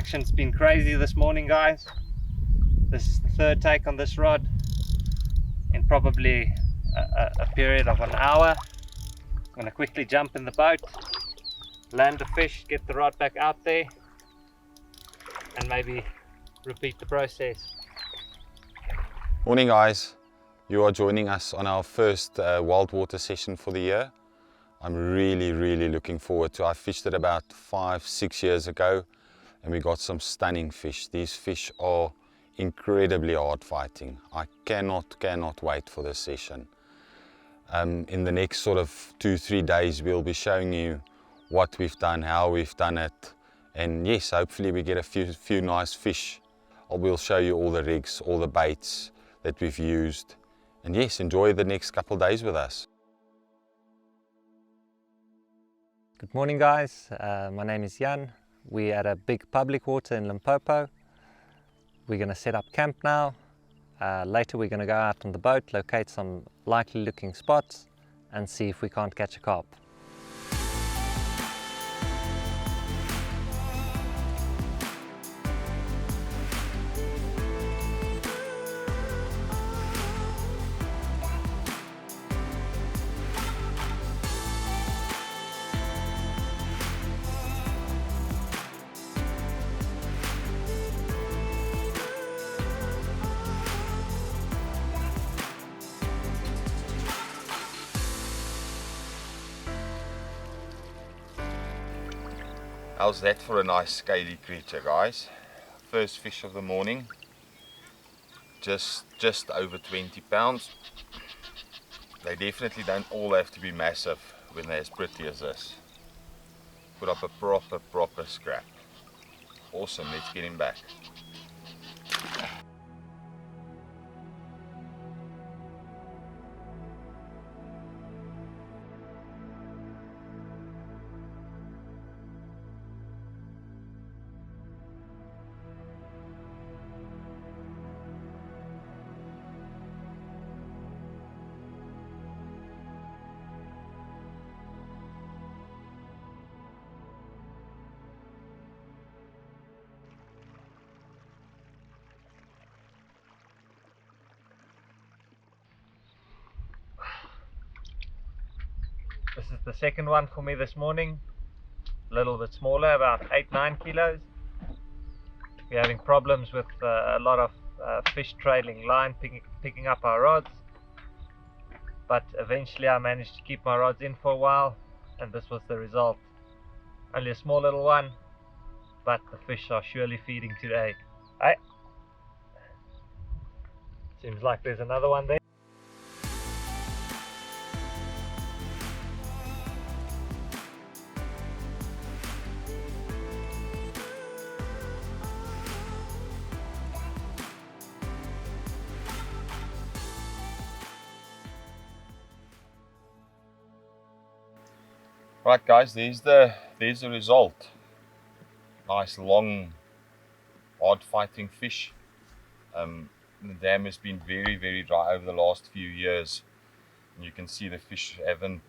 action's been crazy this morning, guys. This is the third take on this rod in probably a period of an hour. I'm going to quickly jump in the boat, land the fish, get the rod back out there, and maybe repeat the process. Morning guys, you are joining us on our first wild water session for the year. I'm really looking forward to it. I fished it about 5-6 years ago and we got some stunning fish. These fish are incredibly hard fighting. I cannot wait for this session. In the next sort of 2-3 days we'll be showing you what we've done, how we've done it, and yes, hopefully we get a few nice fish. We'll show you all the rigs, all the baits that we've used, and yes, enjoy the next couple of days with us. Good morning guys, my name is Jan. We're at a big public water in Limpopo. We're going to set up camp now. Later we're going to go out on the boat, locate some likely looking spots and see if we can't catch a carp. How's that for a nice scaly creature, guys? First fish of the morning, just over 20 pounds. They definitely don't all have to be massive when they're as pretty as this. Put up a proper scrap. Awesome, let's get him back. This is the second one for me this morning, a little bit smaller, about 8-9 kilos. We're having problems with a lot of fish trailing line, picking up our rods, but eventually I managed to keep my rods in for a while and this was the result. Only a small little one, but the fish are surely feeding today. Hey. Seems like there's another one there. Right guys, there's the result. Nice long hard fighting fish. The dam has been very dry over the last few years and you can see the fish haven't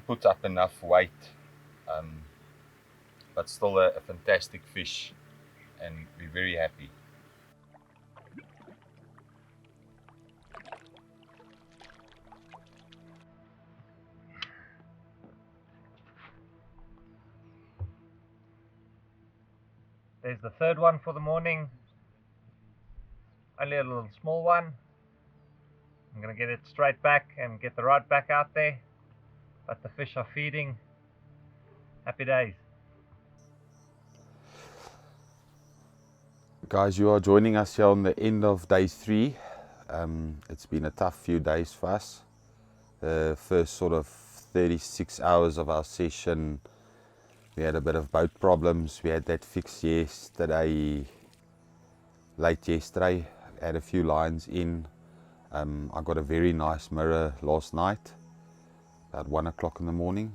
put up enough weight, but still a fantastic fish and we're very happy. There's the third one for the morning, only a little small one. I'm going to get it straight back and get the rod back out there, but the fish are feeding. Happy days. Guys, you are joining us here on the end of day 3. It's been a tough few days for us. The first sort of 36 hours of our session, we had a bit of boat problems. We had that fixed yesterday, late yesterday. Had a few lines in. I got a very nice mirror last night, about 1 o'clock in the morning.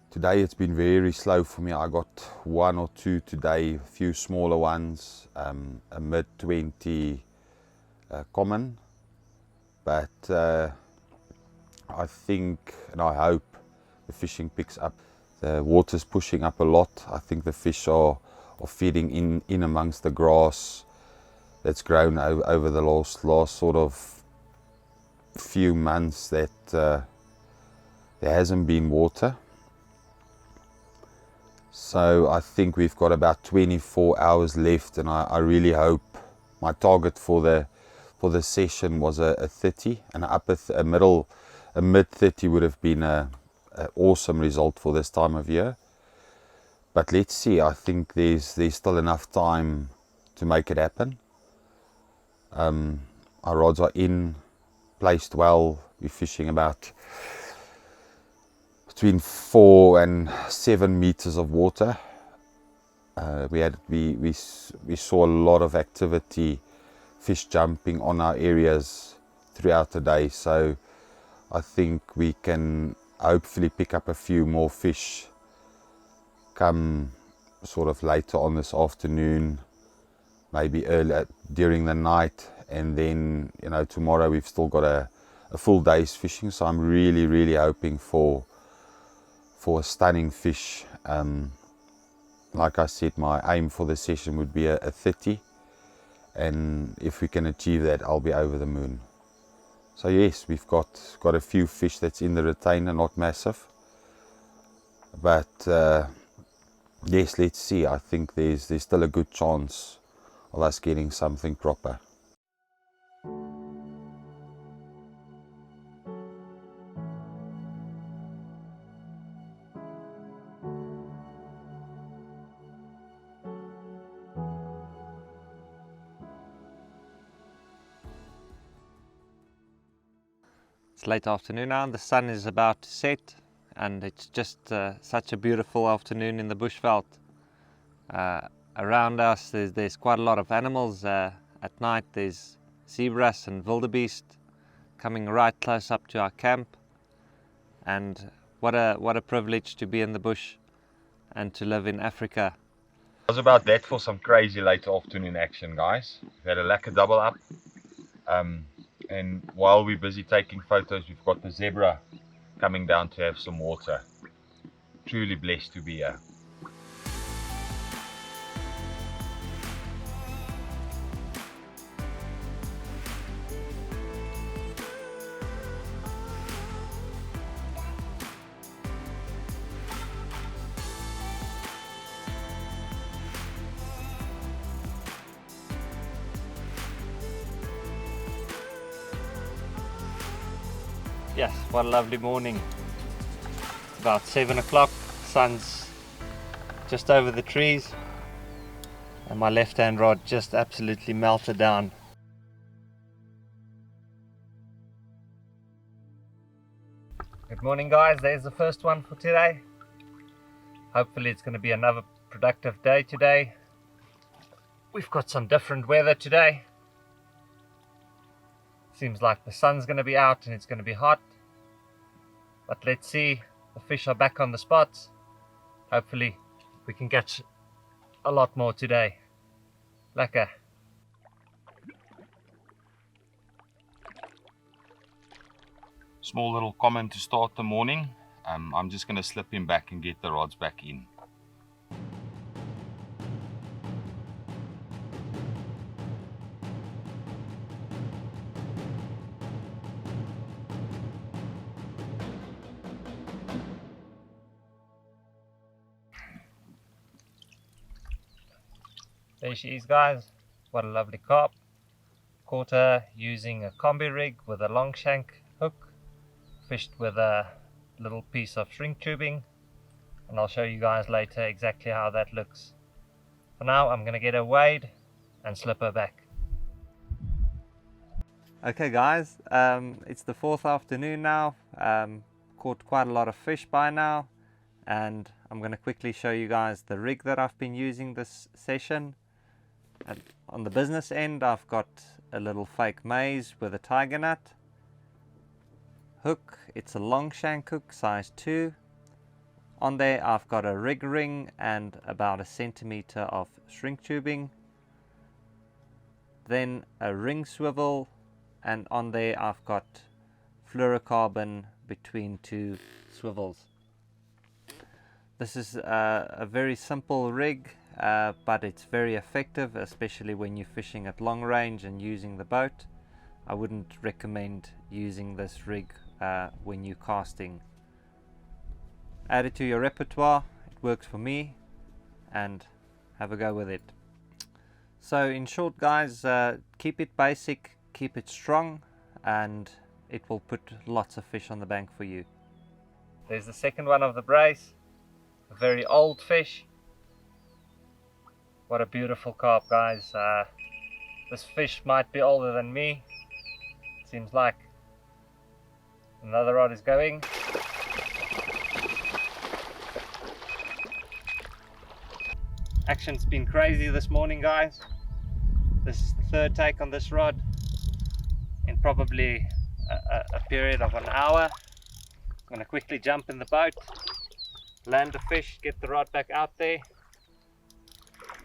Today it's been very slow for me. I got 1 or 2 today, a few smaller ones, a mid-20 common, but I think and I hope the fishing picks up. The water's pushing up a lot. I think the fish are feeding in amongst the grass that's grown over the last sort of few months that there hasn't been water. So I think we've got about 24 hours left, and I really hope, my target for the session was a 30, and a mid 30 would have been an awesome result for this time of year. But let's see. I think there's still enough time to make it happen. Our rods are in, placed well. We're fishing about between 4 and 7 meters of water. We saw a lot of activity, fish jumping on our areas throughout the day. So I think we can hopefully pick up a few more fish come sort of later on this afternoon, maybe early during the night, and then, you know, tomorrow we've still got a full day's fishing. So I'm really hoping for a stunning fish. Like I said, my aim for the session would be a 30, and if we can achieve that, I'll be over the moon. So yes, we've got a few fish that's in the retainer, not massive, but yes, let's see. I think there's still a good chance of us getting something proper. It's late afternoon now, the sun is about to set, and it's just such a beautiful afternoon in the bushveld. Around us there's quite a lot of animals. At night there's zebras and wildebeest coming right close up to our camp, and what a privilege to be in the bush and to live in Africa. How's about that for some crazy late afternoon action, guys? We had a lekker double up. And while we're busy taking photos, we've got the zebra coming down to have some water. Truly blessed to be here. Yes, what a lovely morning. About 7 o'clock, sun's just over the trees, and my left hand rod just absolutely melted down. Good morning, guys. There's the first one for today. Hopefully it's going to be another productive day today. We've got some different weather today. Seems like the sun's going to be out and it's going to be hot. But let's see, the fish are back on the spots. Hopefully we can catch a lot more today. Lekker. Small little comment to start the morning. I'm just going to slip him back and get the rods back in. There she is, guys. What a lovely carp. Caught her using a combi rig with a long shank hook. Fished with a little piece of shrink tubing. And I'll show you guys later exactly how that looks. For now, I'm going to get her weighed and slip her back. Okay guys, it's the 4th afternoon now. Caught quite a lot of fish by now. And I'm going to quickly show you guys the rig that I've been using this session. And on the business end, I've got a little fake maze with a tiger nut. Hook, it's a long shank hook, size 2. On there I've got a rig ring and about 1 centimeter of shrink tubing. Then a ring swivel, and on there I've got fluorocarbon between 2 swivels. This is a very simple rig, but it's very effective, especially when you're fishing at long range and using the boat. I wouldn't recommend using this rig when you're casting. Add it to your repertoire. It works for me, and have a go with it. So in short, guys, keep it basic, keep it strong, and it will put lots of fish on the bank for you. There's the second one of the brace, a very old fish. What a beautiful carp, guys. This fish might be older than me. Seems like another rod is going. Action's been crazy this morning, guys. This is the third take on this rod in probably a period of an hour. I'm going to quickly jump in the boat, land the fish, get the rod back out there,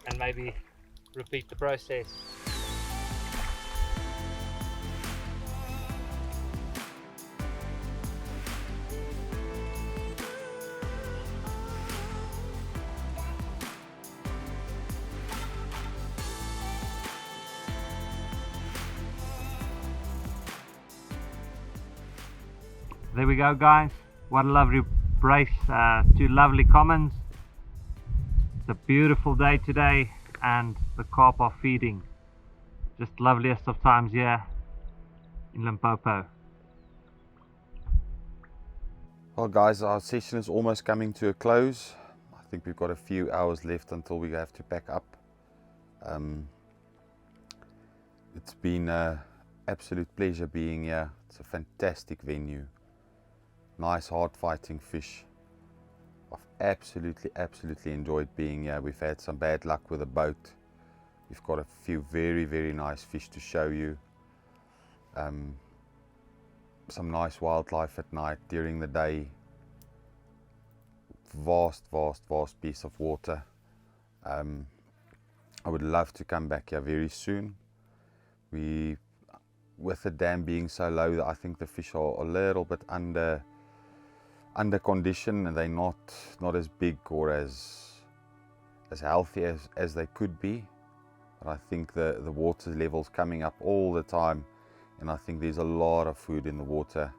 and maybe repeat the process. There we go, guys. What a lovely brace, two lovely commons. It's a beautiful day today and the carp are feeding. Just loveliest of times here in Limpopo. Well guys, our session is almost coming to a close. I think we've got a few hours left until we have to pack up. It's been an absolute pleasure being here. It's a fantastic venue. Nice hard fighting fish. I've absolutely enjoyed being here. We've had some bad luck with the boat. We've got a few very nice fish to show you. Some nice wildlife at night. During the day, vast piece of water. I would love to come back here very soon. With the dam being so low, I think the fish are a little bit under condition, and they're not as big or as healthy as they could be. But I think the water level's coming up all the time, and I think there's a lot of food in the water.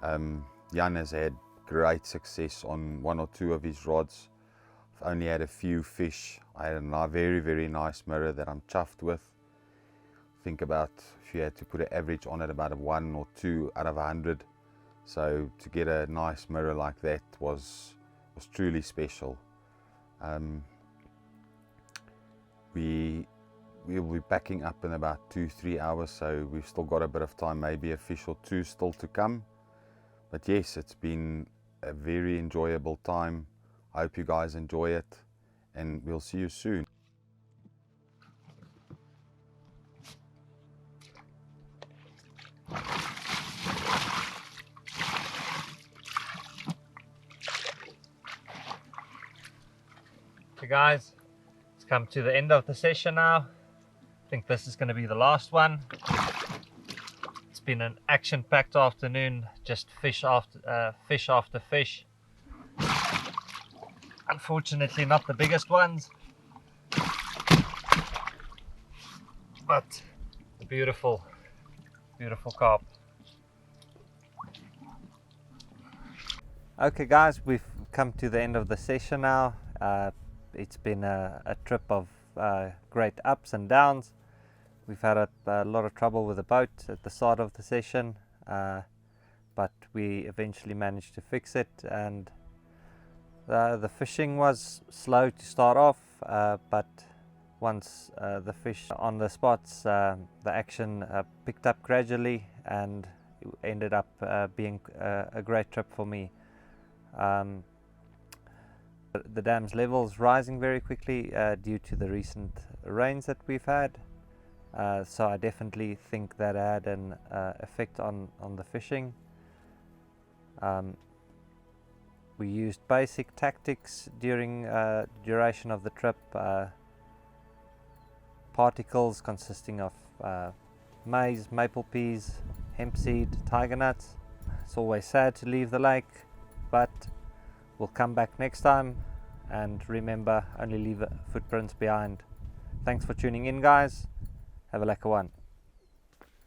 Jan has had great success on one or two of his rods. I've only had a few fish. I had a very nice mirror that I'm chuffed with. Think about if you had to put an average on it, about a 1 or 2 out of 100. So to get a nice mirror like that was truly special. We will be packing up in about 2-3 hours, so we've still got a bit of time, maybe a fish or two still to come. But yes, it's been a very enjoyable time. I hope you guys enjoy it, and we'll see you soon. Okay guys, it's come to the end of the session now. I think this is going to be the last one. It's been an action-packed afternoon, just fish after fish. Unfortunately not the biggest ones, but a beautiful carp. Okay guys, we've come to the end of the session now. It's been a trip of great ups and downs. We've had a lot of trouble with the boat at the start of the session, but we eventually managed to fix it, and the fishing was slow to start off, but once the fish on the spots, the action picked up gradually, and it ended up being a great trip for me. The dam's levels rising very quickly due to the recent rains that we've had, so I definitely think that had an effect on the fishing. We used basic tactics during duration of the trip. Particles consisting of maize, maple peas, hemp seed, tiger nuts. It's always sad to leave the lake, but We'll come back next time, and remember, only leave footprints behind. Thanks for tuning in, guys. Have a lekker one.